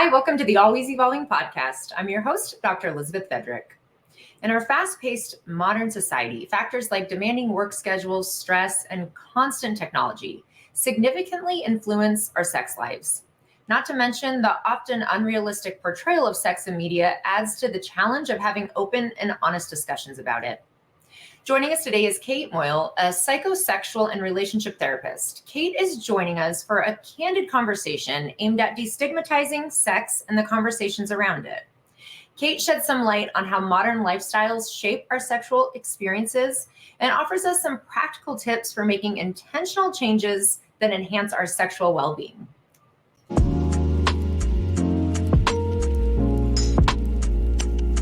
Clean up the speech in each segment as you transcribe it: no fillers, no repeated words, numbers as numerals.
Hi, welcome to the Always Evolving podcast. I'm your host, Dr. Elizabeth Fedrick. In our fast-paced modern society, factors like demanding work schedules, stress, and constant technology significantly influence our sex lives. Not to mention, the often unrealistic portrayal of sex in media adds to the challenge of having open and honest discussions about it. Joining us today is Kate Moyle, a psychosexual and relationship therapist. Kate is joining us for a candid conversation aimed at destigmatizing sex and the conversations around it. Kate sheds some light on how modern lifestyles shape our sexual experiences and offers us some practical tips for making intentional changes that enhance our sexual well-being.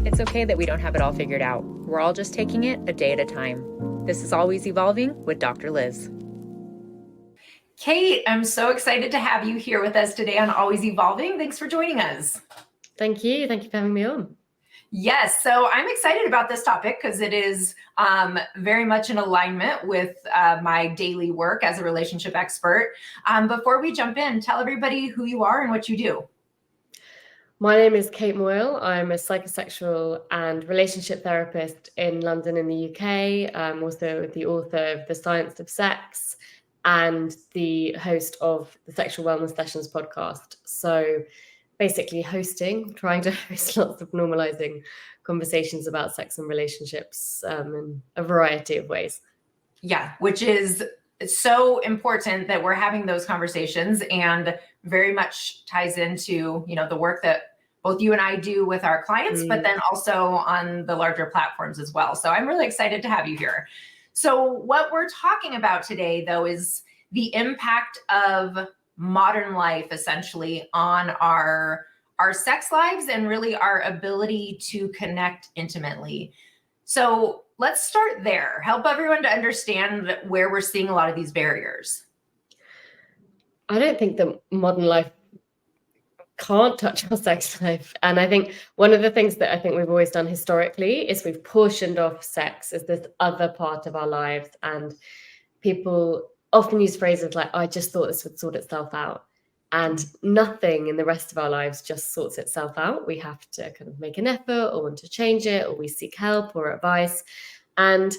It's okay that we don't have it all figured out. We're all just taking it a day at a time. This is Always Evolving with Dr. Liz. Kate, I'm so excited to have you here with us today on Always Evolving. Thanks for joining us. Thank you. Thank you for having me on. Yes, so I'm excited about this topic because it is very much in alignment with my daily work as a relationship expert. Before we jump in, tell everybody who you are and what you do. My name is Kate Moyle. I'm a psychosexual and relationship therapist in London in the UK. I'm also the author of The Science of Sex and the host of the Sexual Wellness Sessions podcast. So basically trying to host lots of normalizing conversations about sex and relationships in a variety of ways. Yeah, which is so important that we're having those conversations and very much ties into, the work that both you and I do with our clients, but then also on the larger platforms as well. So I'm really excited to have you here. So what we're talking about today, though, is the impact of modern life essentially on our sex lives and really our ability to connect intimately. So let's start there. Help everyone to understand where we're seeing a lot of these barriers. I don't think that modern life can't touch our sex life. And I think one of the things that I think we've always done historically is we've portioned off sex as this other part of our lives. And people often use phrases like, I just thought this would sort itself out. And nothing in the rest of our lives just sorts itself out. We have to kind of make an effort or want to change it, or we seek help or advice. And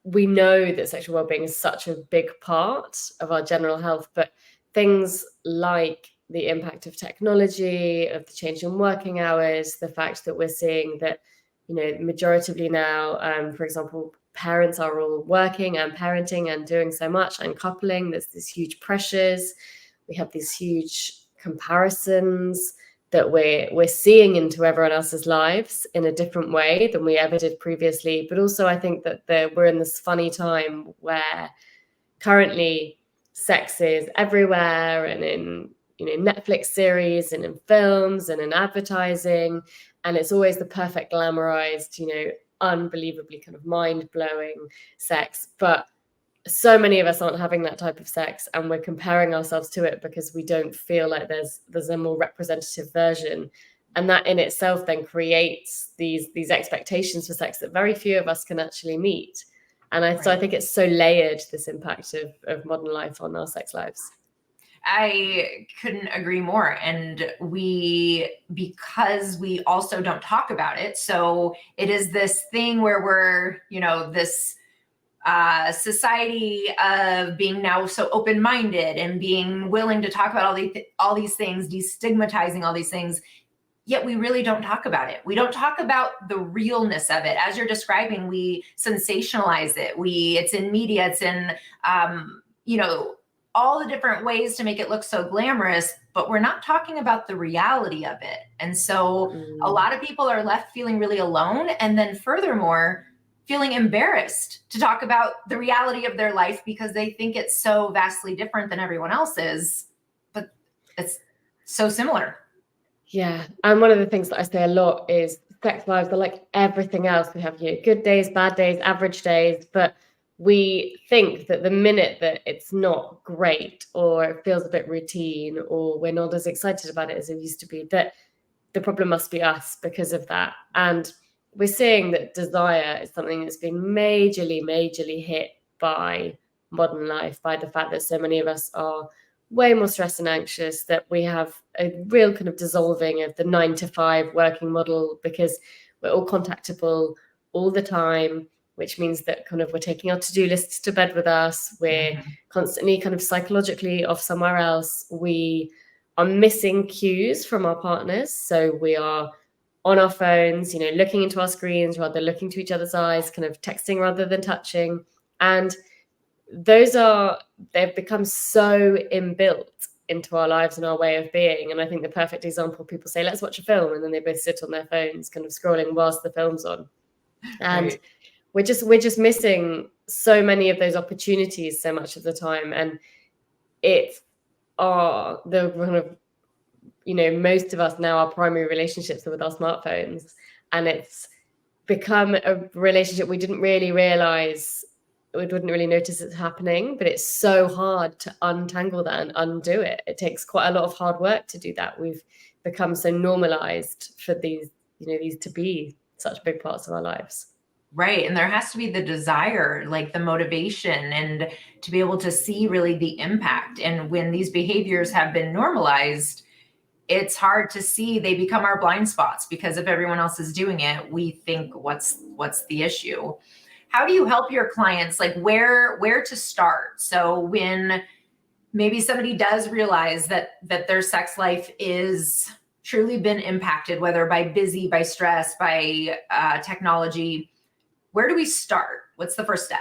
we know that sexual well-being is such a big part of our general health, but things like the impact of technology, of the change in working hours, the fact that we're seeing that, majoritively now, for example, parents are all working and parenting and doing so much and coupling. There's these huge pressures. We have these huge comparisons that we're seeing into everyone else's lives in a different way than we ever did previously. But also I think that we're in this funny time where currently sex is everywhere and in Netflix series and in films and in advertising, and it's always the perfect glamorized, unbelievably kind of mind-blowing sex. But so many of us aren't having that type of sex, and we're comparing ourselves to it because we don't feel like there's a more representative version. And that in itself then creates these expectations for sex that very few of us can actually meet. And so I think it's so layered, this impact of modern life on our sex lives. I couldn't agree more. And because we also don't talk about it, so it is this thing where we're, this society of being now so open-minded and being willing to talk about all these things, destigmatizing all these things. Yet we really don't talk about it. We don't talk about the realness of it. As you're describing, we sensationalize it. It's in media, it's in, all the different ways to make it look so glamorous, but we're not talking about the reality of it. And so a lot of people are left feeling really alone. And then furthermore, feeling embarrassed to talk about the reality of their life because they think it's so vastly different than everyone else's, but it's so similar. Yeah. And one of the things that I say a lot is sex lives are like everything else. We have good days, bad days, average days, but we think that the minute that it's not great or it feels a bit routine or we're not as excited about it as it used to be, that the problem must be us because of that. And we're seeing that desire is something that's been majorly hit by modern life, by the fact that so many of us are way more stressed and anxious, that we have a real kind of dissolving of the 9 to 5 working model, because we're all contactable all the time, which means that kind of we're taking our to-do lists to bed with us. We're constantly kind of psychologically off somewhere else. We are missing cues from our partners. So we are on our phones, looking into our screens rather than looking to each other's eyes, kind of texting rather than touching. And they've become so inbuilt into our lives and our way of being. And I think the perfect example, people say, let's watch a film, and then they both sit on their phones kind of scrolling whilst the film's on. And Right. we're just missing so many of those opportunities so much of the time. And it's the kind of, most of us now, our primary relationships are with our smartphones, and it's become a relationship we didn't really realize, we wouldn't really notice it's happening, but it's so hard to untangle that and undo it. It takes quite a lot of hard work to do that. We've become so normalized for these to be such big parts of our lives. Right. And there has to be the desire, like the motivation, and to be able to see really the impact. And when these behaviors have been normalized, it's hard to see. They become our blind spots, because if everyone else is doing it, we think, what's the issue? How do you help your clients, like where to start? So when maybe somebody does realize that their sex life is truly been impacted, whether by stress, by technology, where do we start? What's the first step?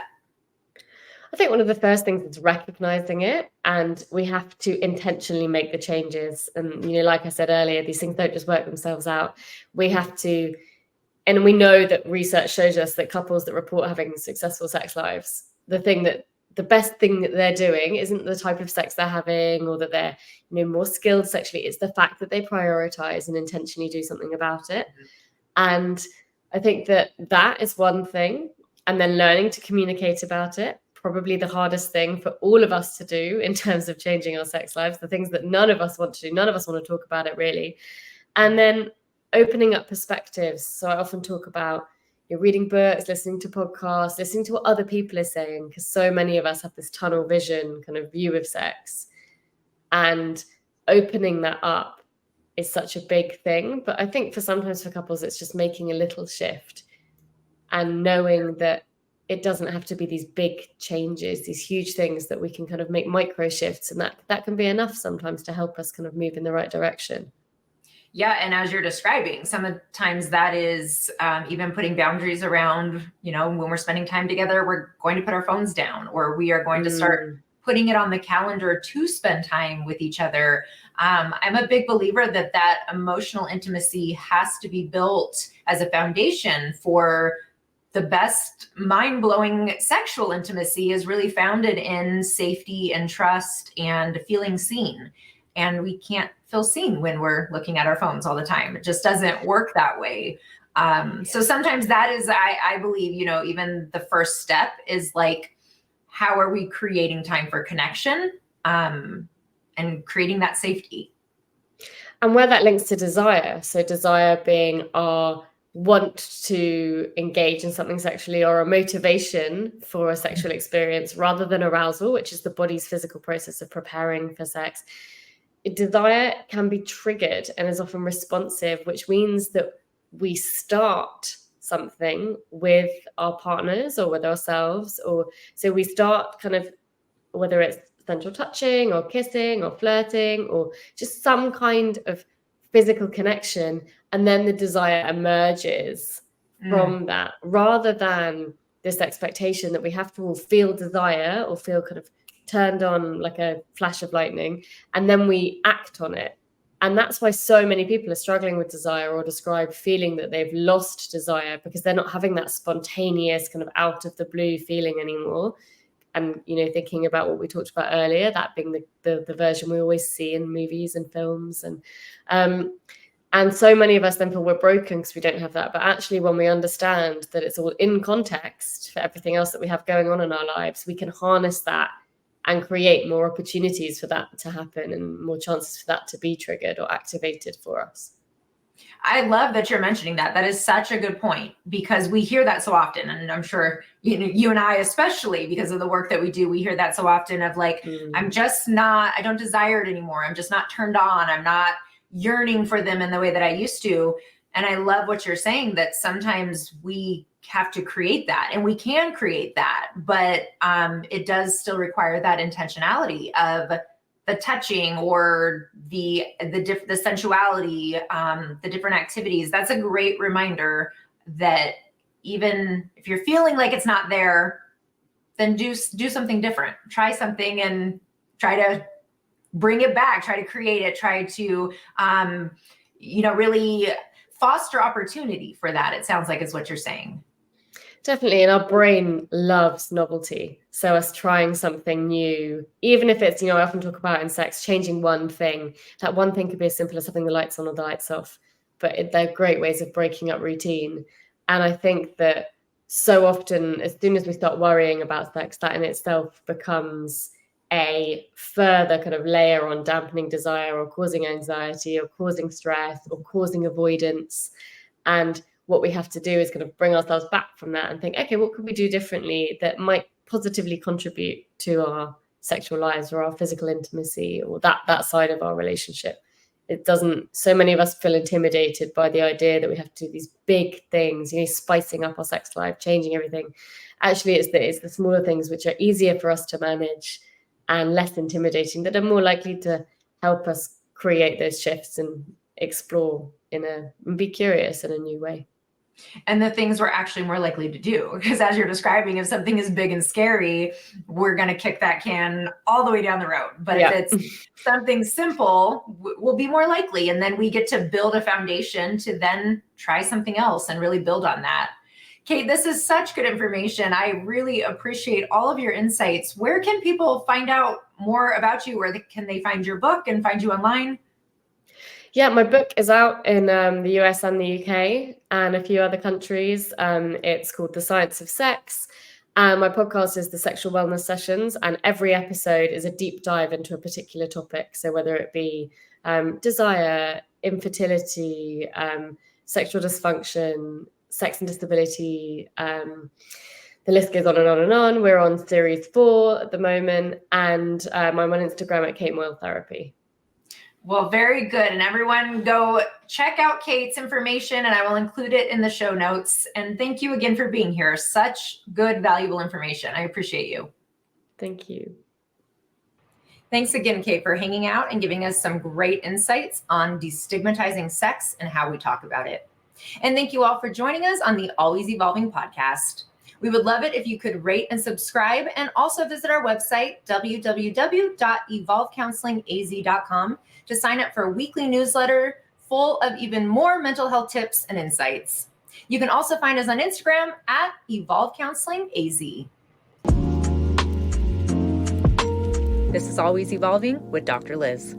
I think one of the first things is recognizing it, and we have to intentionally make the changes. And, like I said earlier, these things don't just work themselves out. We have to, and we know that research shows us that couples that report having successful sex lives, the best thing that they're doing isn't the type of sex they're having, or that they're, more skilled sexually. It's the fact that they prioritize and intentionally do something about it. And I think that is one thing. And then learning to communicate about it, probably the hardest thing for all of us to do in terms of changing our sex lives, the things that none of us want to do. None of us want to talk about it, really. And then opening up perspectives. So I often talk about reading books, listening to podcasts, listening to what other people are saying, because so many of us have this tunnel vision kind of view of sex. And opening that up is such a big thing. But I think sometimes for couples, it's just making a little shift and knowing that it doesn't have to be these big changes, these huge things, that we can kind of make micro shifts, and that can be enough sometimes to help us kind of move in the right direction. Yeah. And as you're describing, sometimes that is even putting boundaries around, when we're spending time together, we're going to put our phones down, or we are going to start putting it on the calendar to spend time with each other. I'm a big believer that emotional intimacy has to be built as a foundation for the best mind-blowing sexual intimacy, is really founded in safety and trust and feeling seen. And we can't feel seen when we're looking at our phones all the time. It just doesn't work that way. So sometimes that is, I believe, even the first step is like, how are we creating time for connection, and creating that safety? And where that links to desire. So desire being our want to engage in something sexually, or a motivation for a sexual experience, rather than arousal, which is the body's physical process of preparing for sex. Desire can be triggered and is often responsive, which means that we start something with our partners or with ourselves, or so we start kind of, whether it's sensual touching or kissing or flirting or just some kind of physical connection, and then the desire emerges from that, rather than this expectation that we have to all feel desire or feel kind of turned on like a flash of lightning, and then we act on it. And that's why so many people are struggling with desire, or describe feeling that they've lost desire, because they're not having that spontaneous kind of out of the blue feeling anymore. And, thinking about what we talked about earlier, that being the version we always see in movies and films. And so many of us then feel we're broken because we don't have that. But actually, when we understand that it's all in context for everything else that we have going on in our lives, we can harness that and create more opportunities for that to happen, and more chances for that to be triggered or activated for us. I love that you're mentioning that. That is such a good point, because we hear that so often. And I'm sure you and I, especially because of the work that we do, we hear that so often of like, I don't desire it anymore. I'm just not turned on. I'm not yearning for them in the way that I used to. And I love what you're saying, that sometimes we have to create that, and we can create that, but it does still require that intentionality of the touching or the sensuality, the different activities. That's a great reminder that even if you're feeling like it's not there, then do something different. Try something and try to bring it back. Try to create it. Try to, really foster opportunity for that. It sounds like is what you're saying. Definitely. And our brain loves novelty. So us trying something new, even if it's, I often talk about in sex, changing one thing. That one thing could be as simple as having the lights on or the lights off. But they're great ways of breaking up routine. And I think that so often, as soon as we start worrying about sex, that in itself becomes a further kind of layer on dampening desire, or causing anxiety, or causing stress, or causing avoidance. And what we have to do is kind of bring ourselves back from that and think, okay, what could we do differently that might positively contribute to our sexual lives or our physical intimacy, or that side of our relationship? It doesn't, so many of us feel intimidated by the idea that we have to do these big things, spicing up our sex life, changing everything. Actually, it's the smaller things which are easier for us to manage and less intimidating, that are more likely to help us create those shifts and explore and be curious in a new way. And the things we're actually more likely to do, because as you're describing, if something is big and scary, we're going to kick that can all the way down the road. But if it's something simple, we'll be more likely. And then we get to build a foundation to then try something else and really build on that. Kate, this is such good information. I really appreciate all of your insights. Where can people find out more about you? Where can they find your book and find you online? Yeah, my book is out in the US and the UK and a few other countries. It's called The Science of Sex. And my podcast is The Sexual Wellness Sessions. And every episode is a deep dive into a particular topic. So whether it be desire, infertility, sexual dysfunction, sex and disability, the list goes on and on and on. We're on series 4 at the moment. And I'm on Instagram at Kate Moyle Therapy. Well, very good. And everyone go check out Kate's information, and I will include it in the show notes. And thank you again for being here. Such good, valuable information. I appreciate you. Thank you. Thanks again, Kate, for hanging out and giving us some great insights on destigmatizing sex and how we talk about it. And thank you all for joining us on the Always Evolving podcast. We would love it if you could rate and subscribe, and also visit our website, www.evolvecounselingaz.com, to sign up for a weekly newsletter full of even more mental health tips and insights. You can also find us on Instagram at evolvecounselingaz. This is Always Evolving with Dr. Liz.